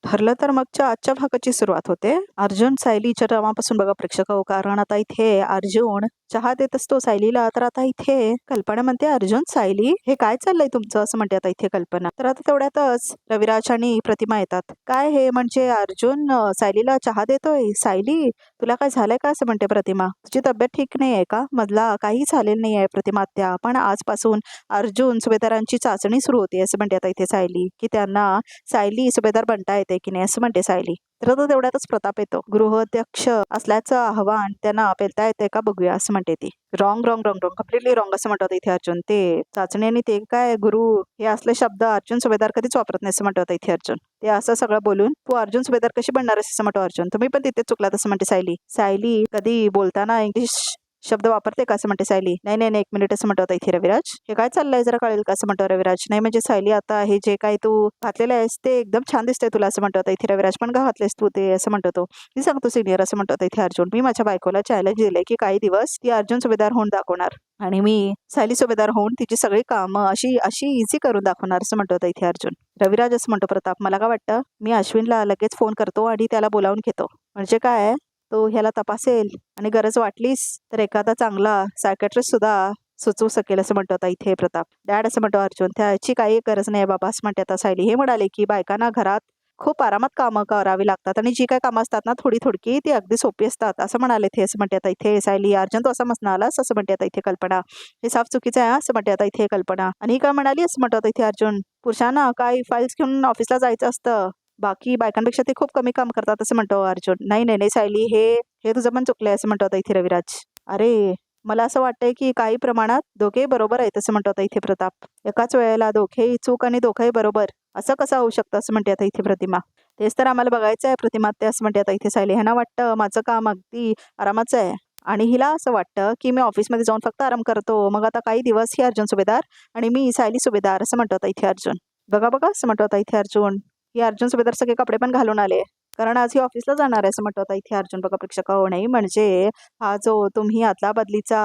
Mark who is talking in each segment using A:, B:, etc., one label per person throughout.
A: ठरलं तर मगच्या आजच्या भागाची सुरुवात होते अर्जुन सायलीच्या नावापासून बघा प्रेक्षक हो. कारण आता इथे अर्जुन चहा देत असतो सायलीला. तर आता इथे कल्पना म्हणते, अर्जुन सायली हे काय चाललंय तुमचं, असं म्हणते आता इथे कल्पना. तर आता तेवढ्यातच रविराज आणि प्रतिमा येतात. काय हे, म्हणजे अर्जुन सायलीला चहा देतोय. सायली तुला काय झालंय का, असं म्हणते प्रतिमा. तुझी तब्येत ठीक नाही आहे का. मधला काही झालेलं नाही आहे प्रतिमा त्या, पण आजपासून अर्जुन सुभेदारांची चाचणी सुरू होती असं म्हणते आता इथे सायली, की त्यांना सायली सुभेदार बनता येते की नाही असं म्हणते सायली. तर तो तेवढ्यातच प्रताप येतो. गृहाध्यक्ष असल्याचं आव्हान त्यांना पेलता येते का बघूया असं म्हणते ती. Wrong wrong wrong wrong completely wrong असं म्हणतात इथे अर्जुन. ते चाचणी आणि ते काय गुरु हे असले शब्द अर्जुन सुभेदार कधीच वापरत नाही असं म्हणतात इथे अर्जुन. ते असं सगळं बोलून तू अर्जुन सुभेदार कशी बनणार असं म्हणतो अर्जुन. तुम्ही पण तिथे चुकलात असं म्हणते सायली. सायली कधी बोलताना इंग्लिश शब्द वापरते का असं म्हणते सायली. नाही नाही नाही, एक मिनिट असं म्हणतो इथे रविराज. हे काय चाललंय जरा कळेल का असं म्हणतो रविराज. नाही म्हणजे सायली आता हे जे काही तू घातलेलं आहेस ते एकदम छान दिसतंय तुला असं म्हणतो इथे रविराज. पण का घातलेस तू ते असं म्हणतो तो. मी सांगतो सिनियर असं म्हणतो इथे अर्जुन. मी माझ्या बायकोला चॅलेंज दिले की काही दिवस ती अर्जुन सुभेदार होऊन दाखवणार आणि मी सायली सुभेदार होऊन तिची सगळी कामं अशी अशी इझी करून दाखवणार असं म्हणतो इथे अर्जुन. रविराज असं म्हणतो प्रताप. मला काय वाटतं मी अश्विनला लगेच फोन करतो आणि त्याला बोलावून घेतो. म्हणजे काय तो ह्याला तपासेल आणि गरज वाटलीस तर एखादा चांगला सायकॅट्रिस्ट सुद्धा सुचवू शकेल असं म्हणतो आता इथे प्रताप. डॅड असं म्हणतो अर्जुन. त्याची काही गरज नाही बाबा असं म्हणते आता सायली. हे म्हणाले की बायकांना घरात खूप आरामात कामं करावी लागतात आणि जी काही कामं असतात ना थोडी थोडकी ती अगदी सोपी असतात असं म्हणाले ते असं म्हणते आता इथे सायली. अर्जुन तो असं म्हणालास असं म्हणते आता इथे कल्पना. हे साफ चुकीचं आहे असं म्हणते आता इथे कल्पना. आणि ही काय म्हणाली असं म्हणतो आता इथे अर्जुन. पुरुषांना काही फाईल्स घेऊन ऑफिसला जायचं असतं, बाकी बायकांपेक्षा ते खूप कमी काम करतात असं म्हणतो अर्जुन. नाही नाही नाही सायली, हे हे तुझं पण चुकलंय असं म्हणतो आता इथे रविराज. अरे मला असं वाटतंय की काही प्रमाणात दोघेही बरोबर आहेत असं म्हणतो आता इथे प्रताप. एकाच वेळेला दोघेही चूक आणि दोघेही बरोबर असं कसं होऊ शकतं असं म्हणते आता इथे प्रतिमा. तेच तर आम्हाला बघायचं आहे प्रतिमा ते असं म्हणते आता इथे सायली. ह्यांना वाटतं माझं काम अगदी आरामाचं आहे आणि हिला असं वाटतं की मी ऑफिसमध्ये जाऊन फक्त आराम करतो. मग आता काही दिवस ही अर्जुन सुभेदार आणि मी सायली सुभेदार असं म्हणतो आता इथे अर्जुन. बघा बघा असं म्हणतो आता इथे अर्जुन. ही अर्जुन सुभेदार सगळे कपडे पण घालून आले कारण आज ही ऑफिसला जाणार आहे असं म्हणतो आता इथे अर्जुन. बघा प्रेक्षक हो. नाही म्हणजे हा जो तुम्ही आदला बदलीचा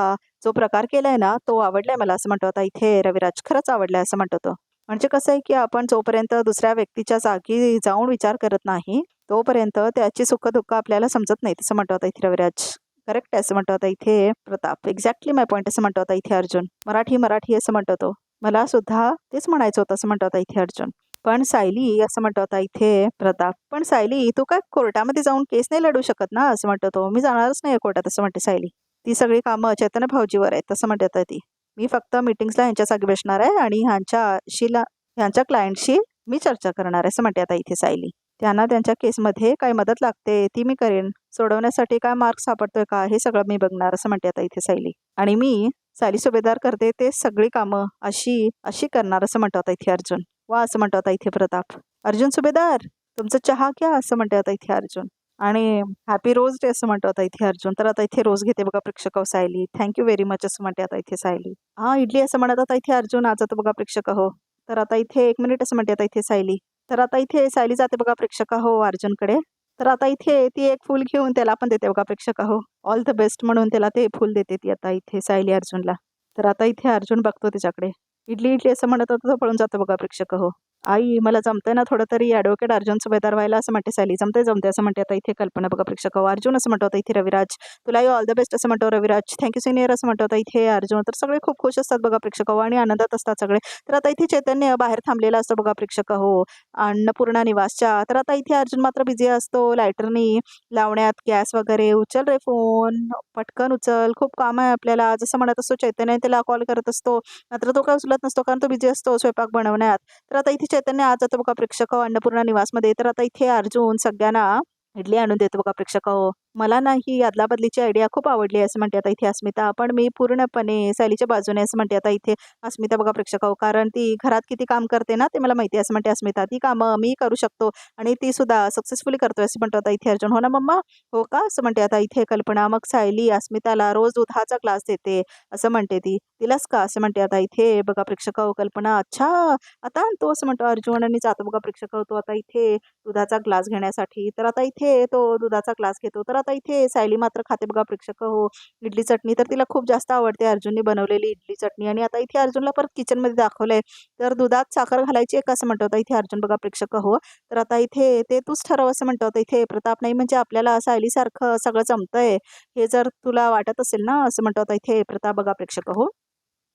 A: जो प्रकार केलाय ना तो आवडलाय मला असं म्हणतो आता इथे रविराज. खरंच आवडलाय असं म्हणतो तो. म्हणजे कसं आहे की आपण जोपर्यंत दुसऱ्या व्यक्तीच्या जागी जाऊन विचार करत नाही तोपर्यंत त्याची सुख दुःख आपल्याला समजत नाही असं म्हणतो आता इथे रविराज. करेक्ट आहे असं म्हणतो आता इथे प्रताप. एक्झॅक्टली माय पॉईंट असं म्हणतो आता इथे अर्जुन. मराठी मराठी असं म्हणतो तो. मला सुद्धा तेच म्हणायचं होतं असं म्हणतो आता इथे अर्जुन. पण सायली असं म्हणतो आता इथे प्रताप. पण सायली तू काय कोर्टामध्ये जाऊन केस नाही लढू शकत ना असं म्हणतो तो. मी जाणारच नाही कोर्टात असं म्हणते सायली. ती सगळी कामं चैतन्य भाऊजीवर आहेत तसं म्हणते आता ती. मी फक्त मीटिंग्सला ह्यांच्या जागी बसणार आहे आणि ह्यांच्या क्लायंटशी मी चर्चा करणार आहे असं म्हणते आता इथे सायली. त्यांना त्यांच्या केसमध्ये काय मदत लागते ती मी करेन. सोडवण्यासाठी काय मार्ग सापडतोय का हे सगळं मी बघणार असं म्हणते आता इथे सायली. आणि मी सायली सुभेदार करते ते सगळी कामं अशी अशी करणार असं म्हणतो आता इथे अर्जुन. वा असं म्हणतो आता इथे प्रताप. अर्जुन सुभेदार तुमचं चहा घ्या असं म्हणते आता इथे अर्जुन. आणि हॅपी रोज डे असं म्हणतो आता इथे अर्जुन. तर आता इथे रोज घेते बघा प्रेक्षक हो सायली. थँक्यू व्हेरी मच असं म्हणते आता इथे सायली. हा इडली असं म्हणत आता इथे अर्जुन. आज आता बघा प्रेक्षक हो. तर आता इथे एक मिनिट असं म्हणते आता इथे सायली. तर आता इथे सायली जाते बघा प्रेक्षक हो अर्जुनकडे. तर आता इथे ती एक फूल घेऊन त्याला पण देते बघा प्रेक्षक हो. ऑल द बेस्ट म्हणून त्याला ते फूल देते ती आता इथे सायली अर्जुनला. तर आता इथे अर्जुन बघतो तिच्याकडे. इडली इडली असं म्हणत होता तो पळून जातो बघा प्रेक्षक हो. आई मला जमतंय ना थोडं तरी ॲडव्होकेट अर्जुन सुभेदार व्हायला असं म्हणते सायली. जमते जमते असं म्हणते आता इथे कल्पना बघा प्रेक्षक हो. अर्जुन असं म्हणतो आता इथे रविराज. तुलाही ऑल द बेस्ट असं म्हणतो रविराज. थँक्यू सिनियर असं म्हणतो आता इथे अर्जुन. तर सगळे खूप खुश असतात बघा प्रेक्षक हो आणि आनंदात असतात सगळे. तर आता इथे चैतन्य बाहेर थांबलेला असतो बघा प्रेक्षक हो अन्नपूर्णा निवासच्या. तर आता इथे अर्जुन मात्र बिझी असतो लायटरनी लावण्यात गॅस वगैरे. उचल रे फोन पटकन उचल, खूप काम आहे आपल्याला जसं म्हणत असतो चैतन्य. त्याला कॉल करत असतो मात्र तो काय उचलत नसतो कारण तो बिझी असतो स्वयंपाक बनवण्यात. तर आता इथे चैतन्य आज जातो बघा प्रेक्षक अन्नपूर्णा निवासमध्ये. तर आता इथे अर्जुन सगळ्यांना इडली आणून देतो बघा प्रेक्षक हो. मला ना ही अदला बदलीची आयडिया खूप आवडली असं म्हणते आता इथे अस्मिता. पण मी पूर्णपणे सायलीच्या बाजूने असं म्हणते आता इथे अस्मिता बघा प्रेक्षक हो. कारण ती घरात किती काम करते ना ते मला माहिती आहे असं म्हणते अस्मिता. ती कामं मी करू शकतो आणि ती सुद्धा सक्सेसफुली करतोय असं म्हणतो आता इथे अर्जुन. हो ना मम्मा. हो का असं म्हणते आता इथे कल्पना. मग सायली अस्मिताला रोज दुधाचा ग्लास देते असं म्हणते ती. तिलाच का असं म्हणते आता इथे बघा प्रेक्षक हो कल्पना. अच्छा आता तो असं म्हणतो अर्जुन आणि जातो बघा प्रेक्षक तो आता इथे दुधाचा ग्लास घेण्यासाठी. तर आता इथे तो दुधाचा ग्लास घेतो. तर आता इथे सायली मात्र खाते बघा प्रेक्षक हो इडली चटणी. तर तिला खूप जास्त आवडते अर्जुनने बनवलेली इडली चटणी. आणि आता इथे अर्जुनला परत किचनमध्ये दाखवलंय. तर दुधात साखर घालायची आहे का असं म्हणतो होता इथे अर्जुन बघा प्रेक्षक हो. तर आता इथे ते तूच ठरव असं म्हणतो होता इथे प्रताप. नाही म्हणजे आपल्याला सायलीसारखं सगळं जमतंय हे जर तुला वाटत असेल ना असं म्हणतो होता इथे प्रताप बघा प्रेक्षक हो.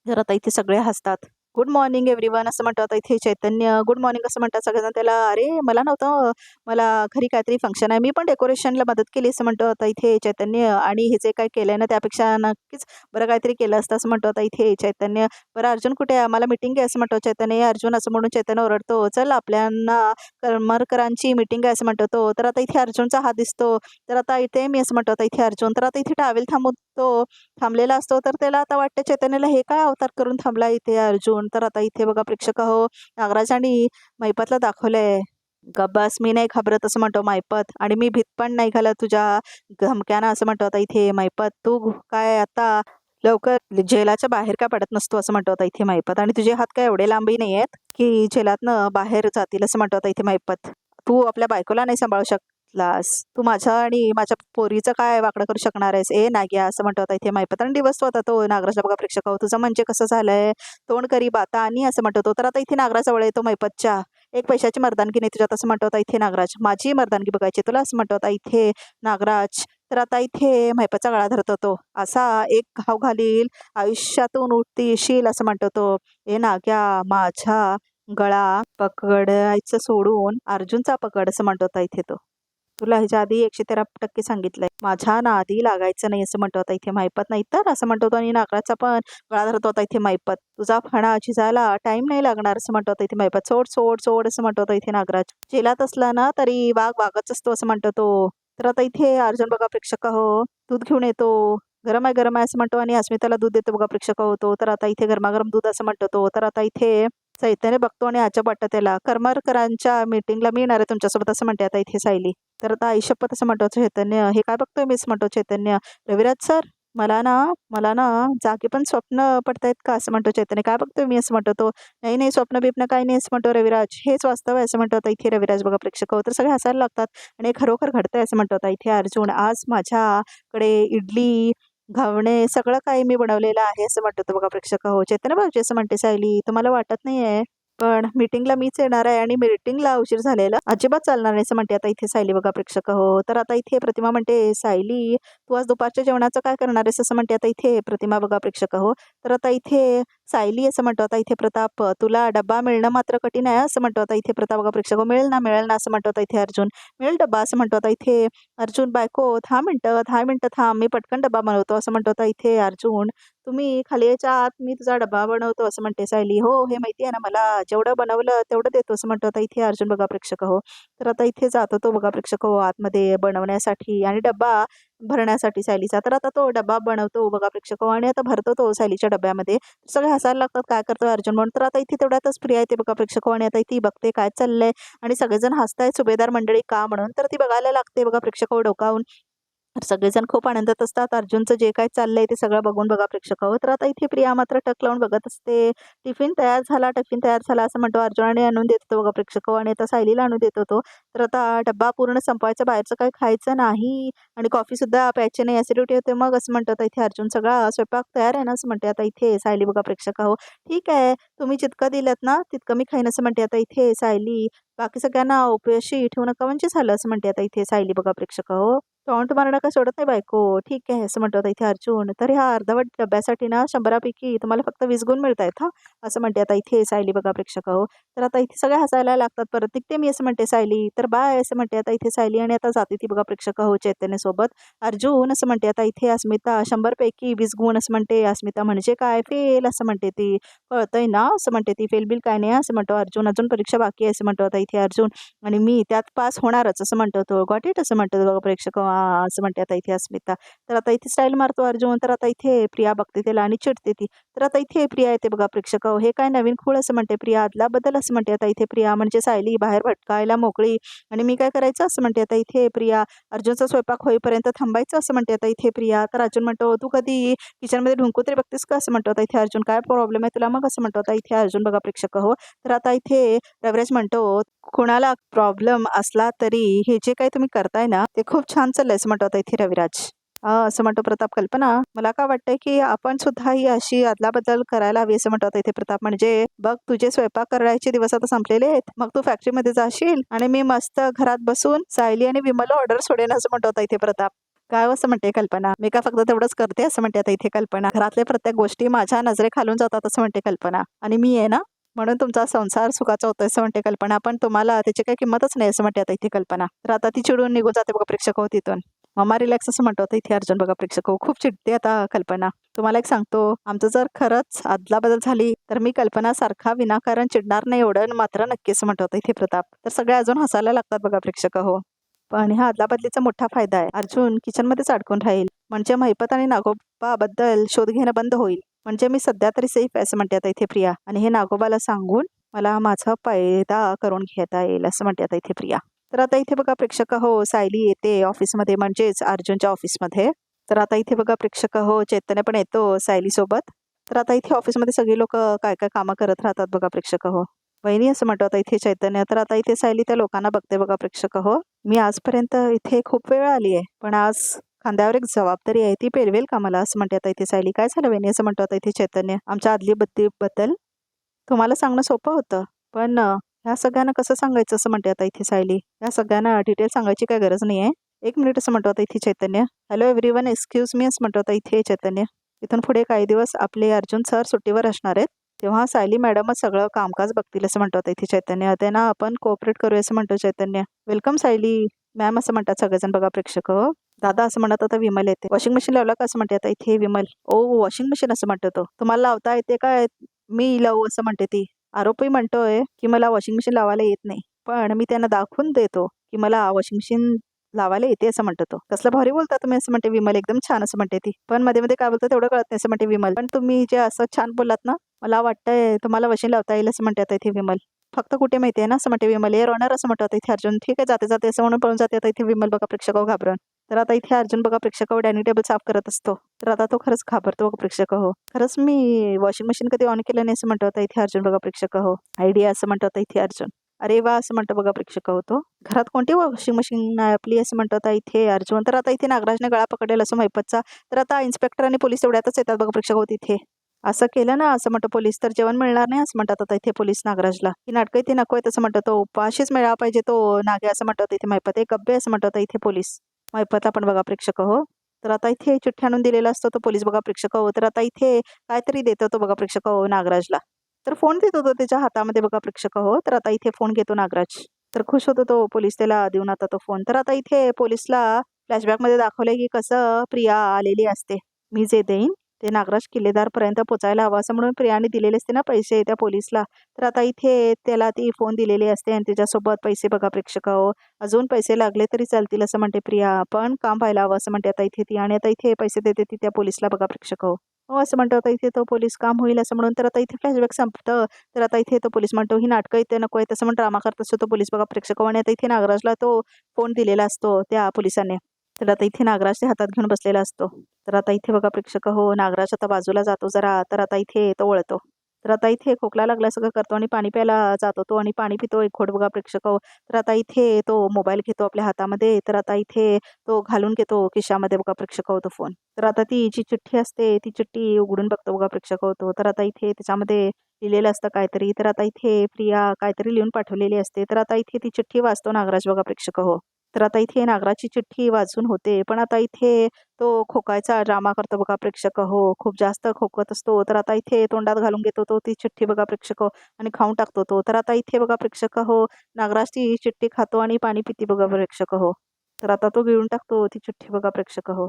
A: तर आता इथे सगळे हसतात. गुड मॉर्निंग एव्हरीवन असं म्हणतो आता इथे चैतन्य. गुड मॉर्निंग असं म्हणतात सगळेजण त्याला. अरे मला नव्हतं, मला घरी काहीतरी फंक्शन आहे, मी पण डेकोरेशनला मदत केली असं म्हणतो आता इथे चैतन्य. आणि हे जे काही केलंय ना त्यापेक्षा नक्कीच बरं काहीतरी केलं असतं असं म्हणतो आता इथे चैतन्य. बरं अर्जुन कुठे आहे, मला मीटिंग आहे असं म्हणतो चैतन्य. अर्जुन असं म्हणून चैतन्य ओरडतो. चल आपल्याला करमरकरांची मीटिंग आहे असं म्हणतो तो. तर आता इथे अर्जुनचा हात दिसतो. तर आता इथे मी असं म्हणतो आता इथे अर्जुन. तर आता इथे टावेल थांबलेला असतो. तर त्याला आता वाटतं चैतन्याला हे काय अवतार करून थांबला इथे अर्जुन. तर आता इथे बघा प्रेक्षक हो नागराज आणि महिपतला दाखवलंय. गब्बास मी नाही घाबरत असं म्हणतो महिपत. आणि मी भीत पण नाही घालत तुझ्या धमक्यानं असं म्हणतो आता इथे महिपत. तू काय आता लवकर जेलाच्या बाहेर काय पडत नसतो असं म्हणतो आता इथे महिपत. आणि तुझे हात काय एवढे लांबही नाही आहेत की जेलातनं बाहेर जातील असं म्हणतो आता इथे महिपत. तू आपल्या बायकोला नाही सांभाळू शकलास, तू माझ्या आणि माझ्या पोरीचं काय वाकडं करू शकणार आहेस ए नाग्या असं म्हणतो आता इथे महिपत. आणि दिवस होता तो नागराजला बघा प्रेक्षक हो. तुझं म्हणजे कसं झालंय तोंड करी बाता आणि असं म्हणतो तो. तर आता इथे नागराज जवळ येतो महिपतच्या. एक पैशाची मर्दानगी नाही तुझ्यात असं म्हणतो आता इथे नागराज. माझी मर्दानगी बघायची तुला असं म्हणतो आता इथे नागराज. तर आता इथे महिपतचा गळा धरतो तो. असा एक घाव घालील आयुष्यातून उठती येशील असं म्हणतो तो. ए नाग्या माझा गळा पकडायचं सोडून अर्जुनचा पकड असं म्हणतो होता इथे तो. तुला ह्याच्या आधी 113% सांगितलंय माझ्या नादी लागायचं नाही असं म्हणतो होता इथे महिपत. नाही तर असं म्हणतो होता. आणि नागराजचा पण गळा धरतो होता इथे महिपत. तुझा फणा झिजायला टाइम नाही लागणार असं म्हणतो होता इथे महिपत. सोड सोड सोड असं म्हणतो होता इथे नागराज. जेलात असला ना तरी वाघ वाघच असतो असं म्हणतो तो. तर आता इथे अर्जुन बघा प्रेक्षक हो दूध घेऊन येतो. गरम आहे असं म्हणतो. आणि अस्मिताला दूध देतो बघा प्रेक्षक होतो. तर आता इथे गरमागरम दूध असं म्हणतो तो. तर आता इथे चैतन्य बघतो आणि अजब वाटतं त्याला. करमरकरांच्या मीटिंगला मी येणार आहे तुमच्यासोबत असं म्हणते आता इथे सायली. तर आता आईशप्पथ असं म्हणतो चैतन्य. हे काय बघतोय मीच म्हणतो चैतन्य. रविराज सर मला ना जागे पण स्वप्न पडतायत का असं म्हणतो चैतन्य. काय बघतोय मी असं म्हणतो तो. नाही नाही स्वप्न बिप्न काही नाही असं म्हणतो रविराज. हेच वास्तव आहे असं म्हणतो आता इथे रविराज बघा प्रेक्षक हो. तर सगळे हसायला लागतात. आणि हे खरोखर घडतंय असं म्हणतो आता इथे अर्जुन. आज माझ्याकडे इडली घावणे सगळं काही मी बनवलेलं आहे असं म्हणतो तो बघा प्रेक्षक हो. चैतन्य भाऊजी असं म्हणते सायली. तुम्हाला वाटत नाहीये पण मीटिंगला मीच येणार आहे आणि मीटिंगला उशीर झालेला अजिबात चालणार नाही असं म्हणते आता इथे सायली बघा प्रेक्षक हो. तर आता इथे प्रतिमा म्हणते सायली तू आज दुपारच्या जेवणाचं काय करणार आहेस असं म्हणते आता इथे प्रतिमा बघा प्रेक्षक हो. तर आता इथे सायली असं म्हणतो आता इथे प्रताप. तुला डब्बा मिळणं मात्र कठीण आहे असं म्हणतो आता इथे प्रताप बघा प्रेक्षक हो. मिळेल ना असं म्हणतो आता इथे अर्जुन. मिळेल डब्बा असं म्हणतो आता इथे अर्जुन. बायको 10 मिनिटं थांब मी पटकन डब्बा बनवतो असं म्हणतो आता इथे अर्जुन. तुम्ही खाली यायच्या आत मी तुझा डब्बा बनवतो असं म्हणते सायली. हो हे माहिती आहे ना मला, जेवढं बनवलं तेवढं देतो असं म्हणतो आता इथे अर्जुन बघा प्रेक्षक हो. तर आता इथे जातो तो बघा प्रेक्षक हो आतमध्ये बनवण्यासाठी आणि डब्बा भरण्यासाठी सायलीचा. तर आता तो डब्बा बनवतो बघा प्रेक्षक हो. आणि आता भरतो तो सायलीच्या डब्यामध्ये. सगळे हसायला लागतात काय करतो अर्जुन म्हणून. तर आता इथे तेवढ्यातच प्रिया येते बघा प्रेक्षक हो. आणि आता ती बघते काय चाललंय आणि सगळेजण हसतायत सुभेदार मंडळी का म्हणून. तर ती बघायला लागते बघा प्रेक्षक हो डोकावून. तर सगळेजण खूप आनंदात असतात अर्जुनचं जे काय चाललंय ते सगळं बघून बघा प्रेक्षक हो. तर आता इथे प्रिया मात्र टक लावून बघत असते. टिफिन तयार झाला असं म्हणतो अर्जुन. आणि आणून देतो बघा प्रेक्षक हो. आणि आता सायलीला आणून देतो तो. तर आता डब्बा पूर्ण संपवायचा, बाहेरचं काही खायचं नाही आणि कॉफी सुद्धा प्यायची नाही, ऍसिडिटी होते मग असं म्हणतो आता इथे अर्जुन. सगळा स्वयंपाक तयार आहे ना असं म्हणते आता इथे सायली बघा प्रेक्षक हो. ठीक आहे तुम्ही जितकं दिलं ना तितकं मी खाईन असं म्हणते आता इथे सायली. बाकी सगळ्यांना उपयोशी ठेवू नका म्हणजे झालं असं म्हणते आता इथे सायली बघा प्रेक्षक हो. टॉन्ट मारणं का सोडत नाही बायको. ठीक आहे असं म्हणतो आता इथे अर्जुन. तर ह्या अर्धवट डब्यासाठी ना 100पैकी तुम्हाला फक्त 20 गुण मिळतायत हा असं म्हणते आता इथे सायली बघा प्रेक्षक हो. तर आता इथे सगळे हसायला लागतात. परत निघते मी असं म्हणते सायली. तर बाय असं म्हणते आता इथे सायली. आणि आता जाते ती बघा प्रेक्षक हो चैतन्य सोबत. अर्जुन असं म्हणते आता इथे अस्मिता 100पैकी 20 गुण असं म्हणते. अस्मिता म्हणजे काय फेल असं म्हणते ती. कळतंय ना असं म्हणते ती. फेल बिल काय नाही असं म्हणतो अर्जुन. अजून परीक्षा बाकी आहे असं म्हणतो आता इथे अर्जुन. आणि मी त्यात पास होणारच असं म्हणतो तो. गॉट इट असं म्हणतो बघा प्रेक्षक असं म्हणते आता इथे अस्मिता. तर आता इथे स्टाईल मारतो अर्जुन. तर आता इथे प्रिया बघते त्याला आणि चिडते ती. तर आता इथे प्रिया येते बघा प्रेक्षक हे काय नवीन खूळ असं म्हणते प्रिया. आदला बदल असं म्हणते आता इथे प्रिया. म्हणजे सायली बाहेर भटकायला मोकळी आणि मी काय करायचं असं म्हणते आता इथे प्रिया. अर्जुनचा स्वयंपाक होईपर्यंत थांबायचं असं म्हणते आता इथे प्रिया. तर अर्जुन म्हणतो तू कधी किचनमध्ये ढुंकू तरी बघतेस का असं म्हणतो आता इथे अर्जुन. काय प्रॉब्लेम आहे तुला मग असं म्हणतो आता इथे अर्जुन बघा प्रेक्षक हो. तर आता इथे रविराज म्हणतो कुणाला प्रॉब्लेम असला तरी हे जे काही तुम्ही करताय ना ते खूप छान चाललंय चाललंय असं म्हणतो आता इथे रविराज. असं म्हणतो प्रताप. कल्पना, मला काय वाटतंय की आपण सुद्धा ही अशी अदलाबदल करायला हवी असं म्हणतो आता इथे प्रताप. म्हणजे बघ, तुझे स्वयंपाक करायचे दिवस आता संपलेले आहेत. मग तू फॅक्टरीमध्ये जाशील आणि मी मस्त घरात बसून सायली आणि विमल ऑर्डर सोडेन असं म्हणतो आता इथे प्रताप. काय असं म्हणते कल्पना. मी का फक्त तेवढंच करते असं म्हणते आता इथे कल्पना. घरातल्या प्रत्येक गोष्टी माझ्या नजरेखालून जातात असं म्हणते कल्पना. आणि मी आहे ना, म्हणून तुमचा संसार सुखाचा होतोय असं म्हणते कल्पना. पण तुम्हाला त्याची काही किंमतच नाही असं म्हणते आता इथे कल्पना. तर आता ती चिडून निघून जाते बघा प्रेक्षक हो तिथून. मम्मा रिलॅक्स असं म्हणतो आता इथे अर्जुन बघा प्रेक्षक हो. खूप चिडते आता कल्पना. तुम्हाला एक सांगतो, आमचं जर खरंच अदलाबदल झाली तर मी कल्पना सारखा विनाकारण चिडणार नाही एवढं मात्र नक्की असं म्हणतो आता इथे प्रताप. तर सगळे अजून हसायला लागतात बघा प्रेक्षक हो. पण ह्या अदलाबदलीचा मोठा फायदा आहे. अर्जुन किचनमध्येच अडकून राहील. म्हणजे महिपत आणि नागोबाबद्दल शोध घेणं बंद होईल. म्हणजे मी सध्या तरी सेफ आहे असं म्हणते आता इथे प्रिया. आणि हे नागोबाला सांगून मला माझा फायदा करून घेता येईल असं म्हणते आता इथे प्रिया. तर आता इथे बघा प्रेक्षक हो, सायली येते ऑफिसमध्ये म्हणजेच अर्जुनच्या ऑफिसमध्ये. तर आता इथे बघा प्रेक्षक हो, चैतन्य पण येतो सायली सोबत. तर आता इथे ऑफिसमध्ये सगळी लोक काय काय कामं करत राहतात बघा प्रेक्षक हो. वहिनी असं म्हणतो आता इथे चैतन्य. तर आता इथे सायली त्या लोकांना बघते बघा प्रेक्षक हो. मी आजपर्यंत इथे खूप वेळ आली आहे, पण आज खांद्यावर एक जबाबदारी आहे, ती पेलवेल का मला असं म्हणते आता इथे सायली. काय झालं वहिनी असं म्हणतो आता इथे चैतन्य. आमच्या आदली बद्दल तुम्हाला सांगणं सोपं होतं, पण ह्या सगळ्यांना कसं सांगायचं असं म्हणते आता इथे सायली. या सगळ्यांना डिटेल सांगायची काही गरज नाही आहे. एक मिनिट असं म्हणतो आता इथे चैतन्य. हॅलो एव्हरीवन, एक्सक्यूज मी असं म्हणतो आता इथे चैतन्य. इथून पुढे काही दिवस आपले अर्जुन सर सुट्टीवर असणार आहेत, तेव्हा सायली मॅडमच सगळं कामकाज बघतील असं म्हणतो आता इथे चैतन्य. त्यांना आपण कोऑपरेट करूया असं म्हणतो चैतन्य. वेलकम सायली मॅम असं म्हणतात सगळेजण बघा प्रेक्षक हो. दादा असं म्हणत आता विमल येते. वॉशिंग मशीन लावला का असं म्हणते आता इथे विमल. ओ वॉशिंग मशीन असं म्हणतो तो. तुम्हाला लावता येते काय? मी लावू असं म्हणते ती. आरोपी म्हणतोय की मला वॉशिंग मशीन लावायला येत नाही, पण मी त्यांना दाखवून देतो की मला वॉशिंग मशीन लावायला येते असं म्हणतो तो. कसलं भारी बोलता तुम्ही असं म्हणते विमल. एकदम छान असं म्हणते ती. पण मध्ये मध्ये काय बोलतं तेवढं कळत नाही असं म्हणते विमल. पण तुम्ही जे असं छान बोललात ना, मला वाटतंय तुम्हाला वॉशिंग लावता येईल असं म्हणते आता इथे विमल. फक्त कुठे माहिती आहे ना असं म्हणते विमल. एअर ऑनर असं म्हणतो आता इथे अर्जुन. ठीक आहे जाते जाते असं म्हणून पळून जाते आता इथे विमल बघा प्रेक्षक हो घाबरून. तर आता इथे अर्जुन बघा प्रेक्षक हो डायनिंग टेबल साफ करत असतो. तर आता तो खरंच घाबरतो बघा प्रेक्षक हो. खरंच मी वॉशिंग मशीन कधी ऑन केलं नाही असं म्हणतो आता इथे अर्जुन बघा प्रेक्षक हो. आयडिया असं म्हणतो आता इथे अर्जुन. अरे वा असं म्हणतो बघा प्रेक्षक हो तो. घरात कोणती वॉशिंग मशीन आहे आपली असं म्हणतो आता इथे अर्जुन. तर आता इथे नागराजने गळा पकडलेला असं महिपतचा. तर आता इन्स्पेक्टर आणि पोलीस तेवढ्यातच येतात बघा प्रेक्षक हो तिथे. असं केलं ना असं म्हणतो पोलीस तर जेवण मिळणार नाही असं म्हणतात आता इथे पोलीस नागराजला. ही नाटकं इथे नको आहे तसं म्हणतो तो. उपाशीच मिळाला पाहिजे तो नागे असं म्हणतात इथे महिपत. एक गब्बे असं म्हणतो आता इथे पोलीस. महिपत आपण बघा प्रेक्षक हो. तर आता इथे चिठ्ठी आणून दिलेला असतो तो पोलीस बघा प्रेक्षक हो. तर आता इथे काहीतरी देतो तो बघा प्रेक्षक हो नागराजला. तर फोन देतो तो त्याच्या हातामध्ये बघा प्रेक्षक हो. तर आता इथे फोन घेतो नागराज. तर खुश होतो तो पोलीस त्याला देऊन आता तो फोन. तर आता इथे पोलीसला फ्लॅशबॅकमध्ये दाखवलंय की कसं प्रिया आलेली असते. मी जे देईन ते नागराज किल्लेदारपर्यंत पोचायला हवं असं म्हणून प्रियाने दिलेले असते ना पैसे त्या पोलीसला. तर आता इथे त्याला ती फोन दिलेली असते आणि त्याच्यासोबत पैसे बघा प्रेक्षक हो. अजून पैसे लागले तरी चालतील असं म्हणते प्रिया, पण काम व्हायला हवं असं म्हणते आता इथे ती. आणि आता इथे पैसे देते ती त्या पोलीसला बघा प्रेक्षक हो. हो असं म्हणतो आता इथे तो पोलीस काम होईल असं म्हणून. तर आता इथे फ्लॅशबॅक संपतं. तर आता इथे तो पोलीस म्हणतो ही नाटकं इथे नको आहे तसं म्हणून ड्रामा करत असतो तो पोलीस बघा प्रेक्षक हो. आणि आता इथे नागराजला तो फोन दिलेला असतो त्या पोलिसांनी. तर आता इथे नागराज ते हातात घेऊन बसलेला असतो. तर आता इथे बघा प्रेक्षक हो नागराज आता बाजूला जातो जरा. तर आता इथे तो वळतो. तर आता इथे खोकला लागला सगळं करतो आणि पाणी प्यायला जातो तो आणि पाणी पितो एक घोट बघा प्रेक्षक हो. तर आता इथे तो मोबाईल घेतो आपल्या हातामध्ये. तर आता इथे तो घालून घेतो खिशामध्ये बघा प्रेक्षक हो तो फोन. तर आता ती जी चिठ्ठी असते ती चिठ्ठी उघडून बघतो बघा प्रेक्षक हो तो. तर आता इथे त्याच्यामध्ये लिहिलेलं असतं काहीतरी. तर आता इथे प्रिया काहीतरी लिहून पाठवलेली असते. तर आता इथे ती चिठ्ठी वाचतो नागराज बघा प्रेक्षक हो. तर आता इथे नागराजची चिठ्ठी वाचून होते, पण आता इथे तो खोकायचा ड्रामा करतो बघा प्रेक्षक हो. खूप जास्त खोकत असतो. तर आता इथे तोंडात घालून घेतो तो ती चिठ्ठी बघा प्रेक्षक हो आणि खाऊन टाकतो तो. तर आता इथे बघा प्रेक्षक हो नागराज ती चिठ्ठी खातो आणि पाणी पिती बघा प्रेक्षक हो. तर आता तो गिळून टाकतो ती चिठ्ठी बघा प्रेक्षक हो.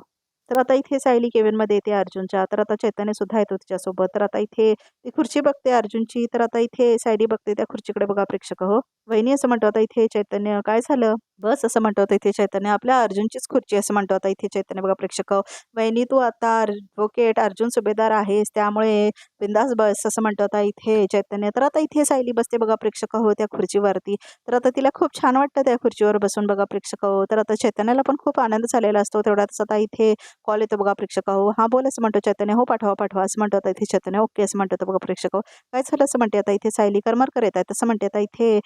A: तर आता इथे सायली केबिनमध्ये येते अर्जुनच्या. तर आता चैतन्य सुद्धा येतो तिच्यासोबत. तर आता इथे ती खुर्ची बघते अर्जुनची. तर आता इथे सायली बघते त्या खुर्चीकडे बघा प्रेक्षक हो. वहिनी असं म्हणतो आता इथे चैतन्य. काय झालं? बस असं म्हणतो आता इथे चैतन्य. आपल्या अर्जुनचीच खुर्ची असं म्हणतो आता इथे चैतन्य बघा प्रेक्षक हो. वहिनी तू आता ॲडव्होकेट अर्जुन सुभेदार आहेस, त्यामुळे बिंदास बस असं म्हणतो आता इथे चैतन्य. तर आता इथे सायली बसते बघा प्रेक्षक हो त्या खुर्चीवरती. तर आता तिला खूप छान वाटतं त्या खुर्चीवर बसून बघा प्रेक्षक हो. तर आता चैतन्याला पण खूप आनंद झालेला असतो. तेवढ्यातच आता इथे कॉल येतो बघा प्रेक्षक हो. हां बोल असं म्हणतो चैतन्य. हो पाठवा पाठवा असं म्हणतो आता इथे चैतन्य. ओके असं म्हणतो बघा प्रेक्षक हो. काय झालं असं म्हणते आता इथे सायली. करमरकर येत आहे तसं म्हणते आता इथे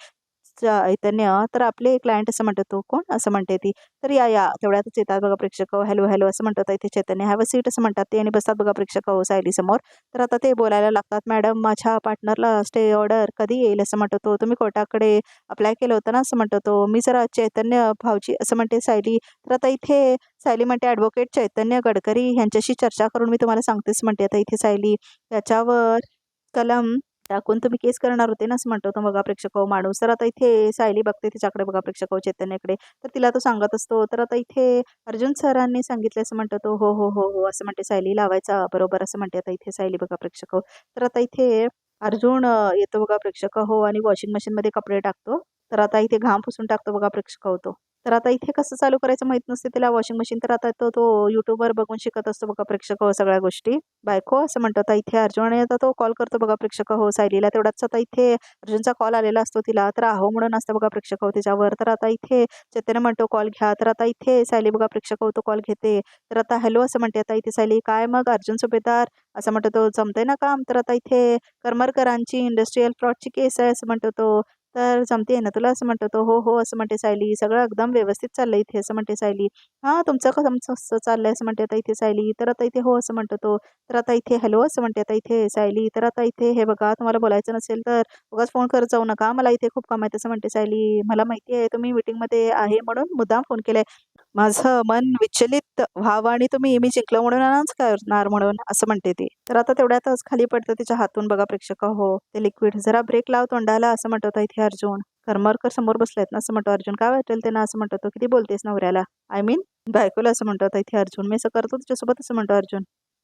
A: चैतन्य तर आपले क्लायंट असं म्हणतो तो कोण असं म्हणते ती तर या तेवढ्यातच येतात बघा प्रेक्षक हॅलो हॅलो असं म्हणतात इथे चैतन्य हॅव अ सीट असं म्हणतात ते आणि बसतात बघा प्रेक्षक सायली समोर तर आता ते बोलायला लागतात मॅडम माझ्या पार्टनरला स्टे ऑर्डर कधी येईल असं म्हणतो तो तुम्ही कोर्टाकडे अप्लाय केलं होतं ना असं म्हणतो तो मी जरा चैतन्य भाऊजी असं म्हणते सायली तर आता इथे सायली म्हणते ॲडव्होकेट चैतन्य गडकरी यांच्याशी चर्चा करून मी तुम्हाला सांगतेच म्हणते आता इथे सायली त्याच्यावर कलम टाकून तुम्ही केस करणार होते ना असं म्हणतो तो बघा प्रेक्षक माणूस तर आता इथे सायली बघते तिच्याकडे बघा प्रेक्षक चैतन्याकडे तर तिला तो सांगत असतो तर आता इथे अर्जुन सरांनी सांगितलं असं म्हणतो तो हो हो हो हो असं म्हणते सायली लावायचा बरोबर असं म्हणते आता इथे सायली बघा प्रेक्षक तर आता इथे अर्जुन येतो बघा प्रेक्षक हो आणि वॉशिंग मशीनमध्ये कपडे टाकतो तर आता इथे घाम पुसून टाकतो बघा प्रेक्षक होतो तर आता इथे कसं चालू करायचं माहित नसते तिला वॉशिंग मशीन तर आता तो युट्यूबवर बघून शिकत असतो बघा प्रेक्षक सगळ्या गोष्टी बायको असं म्हणतो आता इथे अर्जुन आता तो कॉल करतो बघा प्रेक्षक हो सायलीला तेवढाच आता इथे अर्जुनचा कॉल आलेला असतो तिला तर आहो म्हणून असतं बघा प्रेक्षक हो तिच्यावर तर आता इथे चैतन्य म्हणतो कॉल घ्या तर आता इथे सायली बघा प्रेक्षक हो तो कॉल घेते तर आता हॅलो असं म्हणते आता इथे सायली काय मग अर्जुन सुभेदार असं म्हणतो तो जमतंय ना काम तर आता इथे करमरकरांची इंडस्ट्रीयल फ्रॉडची केस आहे असं म्हणतो तो तर जमते ना तुला असं म्हणतो तो हो हो असं म्हणते सायली सगळं एकदम व्यवस्थित चाललंय इथे असं म्हणते सायली हां तुमचं कसं चाललंय असं म्हणते आता इथे सायली तर आता इथे हो असं म्हणतो तो तर आता इथे हॅलो असं म्हणते आता इथे सायली तर आता इथे हे बघा तुम्हाला बोलायचं नसेल तर उगाच फोन करत जाऊ नका मला इथे खूप काम आहे असं म्हणते सायली मला माहिती आहे तुम्ही मीटिंगमध्ये आहे म्हणून मुद्दाम फोन केलाय माझं मन विचलित व्हावं आणि तुम्ही मी जिंकलं म्हणून अनाउन्स करणार म्हणून असं म्हणते ती तर आता तेवढ्यातच खाली पडतं तिच्या हातून बघा प्रेक्षक हो ते लिक्विड जरा ब्रेक लाव तोंडाला असं म्हणतो होता इथे अर्जुन करमरकर समोर बसलेत ना असं म्हणतो अर्जुन काय वाटेल ते ना असं म्हणतो तो किती बोलतेस नवऱ्याला आय मीन बायकोला असं म्हणतो होता इथे अर्जुन मी असं करतो तुझ्यासोबत असं म्हणतो अर्जुन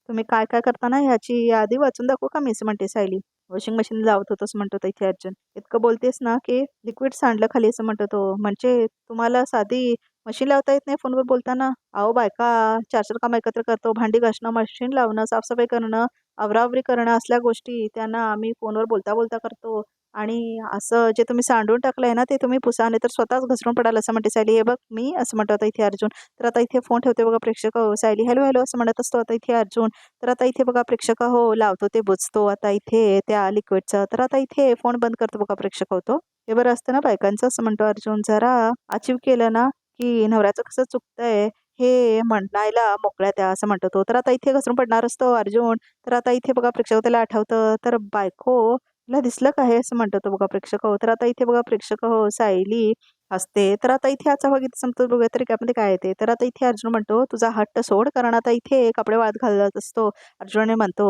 A: तुम्ही काय काय करताना ह्याची यादी वाचून दाखवू का मी असं म्हणते सायली वॉशिंग मशीन लावत होतो असं म्हणतो इथे अर्जुन इतकं बोलतेस ना की लिक्विड सांडलं खाली असं म्हणतो तो म्हणजे तुम्हाला साधी मशीन लावता येत नाही फोनवर बोलताना अहो बायका चार चार काम एकत्र करतो भांडी घासणं मशीन लावणं साफसफाई करणं आवरावरी करणं असल्या गोष्टी त्यांना आम्ही फोनवर बोलता बोलता करतो आणि असं जे तुम्ही सांडून टाकलंय ना ते तुम्ही पुसा नाही तर स्वतःच घसरून पडाल असं म्हणते सायली हे बघ मी असं म्हणतो आता इथे अर्जुन तर आता इथे फोन ठेवते बघा प्रेक्षक हो सायली हॅलो हॅलो असं म्हणत असतो आता इथे अर्जुन तर आता इथे बघा प्रेक्षक हो लावतो ते बुजतो आता इथे त्या लिक्विडचं तर आता इथे फोन बंद करतो बघा प्रेक्षक होतो हे बरं असतं ना बायकांचं असं म्हणतो अर्जुन जरा अचीव केलं ना की नवऱ्याचं कसं चुकतंय हे म्हणायला मोकळ्या त्या असं म्हणतो तो तर आता इथे घसरून पडणार असतो अर्जुन तर आता इथे बघा प्रेक्षक त्याला आठवतं तर बायको ला दिसलं का हे असं म्हणतो तो बघा प्रेक्षक हो तर आता इथे बघा प्रेक्षक हो सायली असते तर आता इथे आजचा बघितलं समजतो बघूया तरी त्यामध्ये काय येते तर आता इथे अर्जुन म्हणतो तुझा हट्ट सोड कारण आता इथे कपडे वाळत घालत असतो अर्जुनने म्हणतो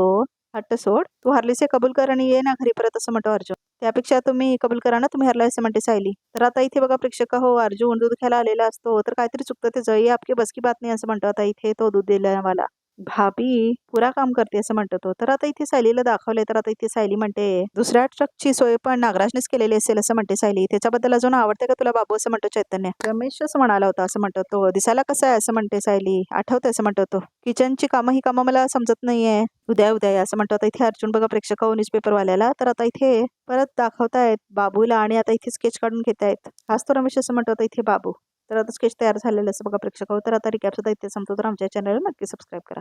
A: हट्ट सोड तू हरलीस हे कबूल कर आणि ये ना घरी परत असं म्हणतो अर्जुन त्यापेक्षा तुम्ही कबूल करा ना तुम्ही हरलाय असं म्हणते सायली तर आता इथे बघा प्रेक्षक हो अर्जुन दूध घ्यायला आलेला असतो तर काहीतरी चुकतं ते जई आपकी बस की बात नाही असं म्हणतो आता इथे तो दूध दिला मला भाभी पुरा काम करते असं म्हणतो तो तर आता इथे सायलीला दाखवले तर आता इथे सायली म्हणते दुसऱ्या ट्रकची सोय पण नागराजनेच केलेली असेल असं म्हणते सायली त्याच्याबद्दल अजून आवडते का तुला बाबू असं म्हणतो चैतन्य रमेश असं म्हणाला होता असं म्हणतो तो दिसायला कसं आहे असं म्हणते सायली आठवते असं म्हणतो तो किचनची कामं ही कामं मला समजत नाहीये उद्या उद्या असं म्हणतो आता इथे अर्जुन बघा प्रेक्षक हो न्यूजपेपरवाल्याला तर आता इथे परत दाखवतायत बाबूला आणि आता इथे स्केच काढून घेतायत हाच तो रमेश असं म्हणतो आता इथे बाबू तर आता स्केच तयार झालेलं असं बघा प्रेक्षक हो तर आता रिकॅप सुद्धा इथे संपतो तर आमच्या चॅनलला नक्की सबस्क्राईब करा